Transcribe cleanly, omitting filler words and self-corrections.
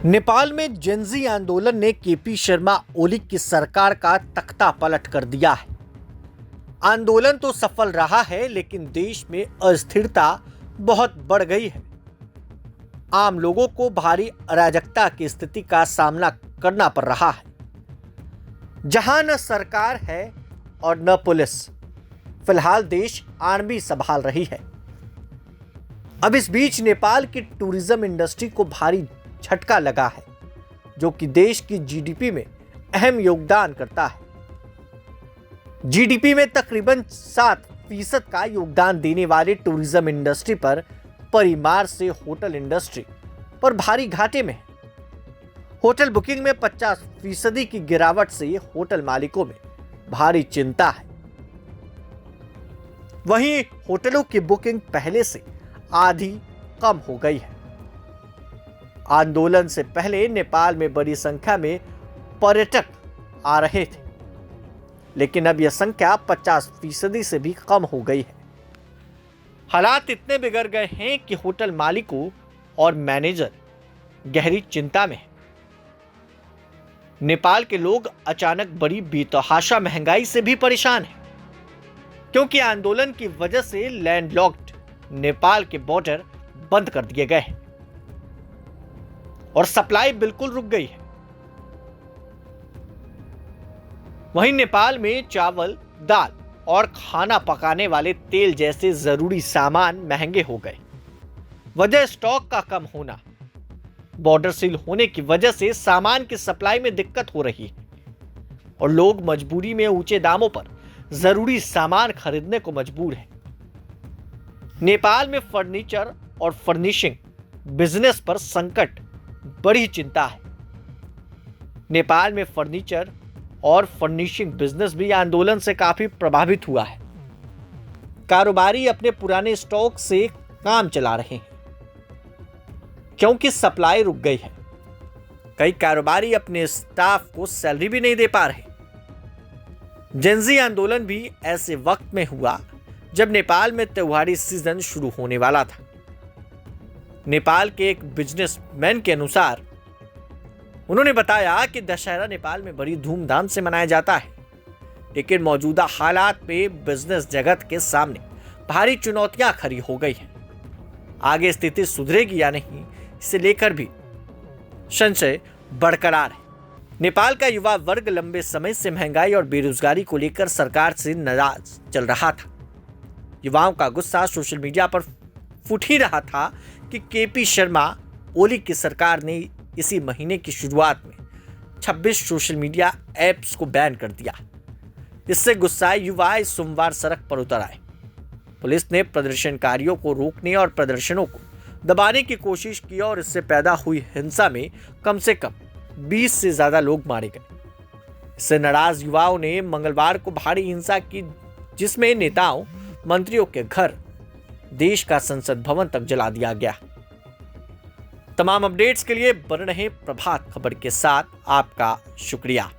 नेपाल में जेनजी आंदोलन ने केपी शर्मा ओली की सरकार का तख्ता पलट कर दिया है। आंदोलन तो सफल रहा है, लेकिन देश में अस्थिरता बहुत बढ़ गई है। आम लोगों को भारी अराजकता की स्थिति का सामना करना पड़ रहा है, जहां न सरकार है और न पुलिस। फिलहाल देश आर्मी संभाल रही है। अब इस बीच नेपाल की टूरिज्म इंडस्ट्री को भारी झटका लगा है, जो कि देश की जीडीपी में अहम योगदान करता है। जीडीपी में तकरीबन 7% का योगदान देने वाले टूरिज्म इंडस्ट्री पर परिमार से होटल इंडस्ट्री पर भारी घाटे में है। होटल बुकिंग में 50% की गिरावट से होटल मालिकों में भारी चिंता है। वहीं होटलों की बुकिंग पहले से आधी कम हो गई है। आंदोलन से पहले नेपाल में बड़ी संख्या में पर्यटक आ रहे थे, लेकिन अब यह संख्या 50% से भी कम हो गई है। हालात इतने बिगड़ गए हैं कि होटल मालिकों और मैनेजर गहरी चिंता में हैं। नेपाल के लोग अचानक बढ़ी बेतहाशा महंगाई से भी परेशान हैं, क्योंकि आंदोलन की वजह से लैंडलॉक्ड नेपाल के बॉर्डर बंद कर दिए गए हैं और सप्लाई बिल्कुल रुक गई है। वहीं नेपाल में चावल, दाल और खाना पकाने वाले तेल जैसे जरूरी सामान महंगे हो गए। वजह स्टॉक का कम होना। बॉर्डर सील होने की वजह से सामान की सप्लाई में दिक्कत हो रही है और लोग मजबूरी में ऊंचे दामों पर जरूरी सामान खरीदने को मजबूर हैं। नेपाल में फर्नीचर और फर्निशिंग बिजनेस पर संकट बड़ी चिंता है। नेपाल में फर्नीचर और फर्निशिंग बिजनेस भी आंदोलन से काफी प्रभावित हुआ है। कारोबारी अपने पुराने स्टॉक से काम चला रहे हैं, क्योंकि सप्लाई रुक गई है। कई कारोबारी अपने स्टाफ को सैलरी भी नहीं दे पा रहे। जेनजी आंदोलन भी ऐसे वक्त में हुआ जब नेपाल में त्योहारी सीजन शुरू होने वाला था। नेपाल के एक बिजनेसमैन के अनुसार उन्होंने बताया कि दशहरा नेपाल में बड़ी धूमधाम से मनाया जाता है, लेकिन मौजूदा हालात में बिजनेस जगत के सामने भारी चुनौतियां खड़ी हो गई हैं। आगे स्थिति सुधरेगी या नहीं, इसे लेकर भी संशय बरकरार है। नेपाल का युवा वर्ग लंबे समय से महंगाई और बेरोजगारी को लेकर सरकार से नाराज चल रहा था। युवाओं का गुस्सा सोशल मीडिया पर फूट ही रहा था कि केपी शर्मा ओली की सरकार ने इसी महीने की शुरुआत में 26 सोशल मीडिया ऐप्स को बैन कर दिया। इससे गुस्साए युवा इस सोमवार सड़क पर उतर आए। पुलिस ने प्रदर्शनकारियों को रोकने और प्रदर्शनों को दबाने की कोशिश की और इससे पैदा हुई हिंसा में कम से कम 20 से ज्यादा लोग मारे गए। इससे नाराज युवाओं ने मंगलवार को भारी हिंसा की, जिसमें नेताओं, मंत्रियों के घर, देश का संसद भवन तक जला दिया गया। तमाम अपडेट्स के लिए बने रहें प्रभात खबर के साथ। आपका शुक्रिया।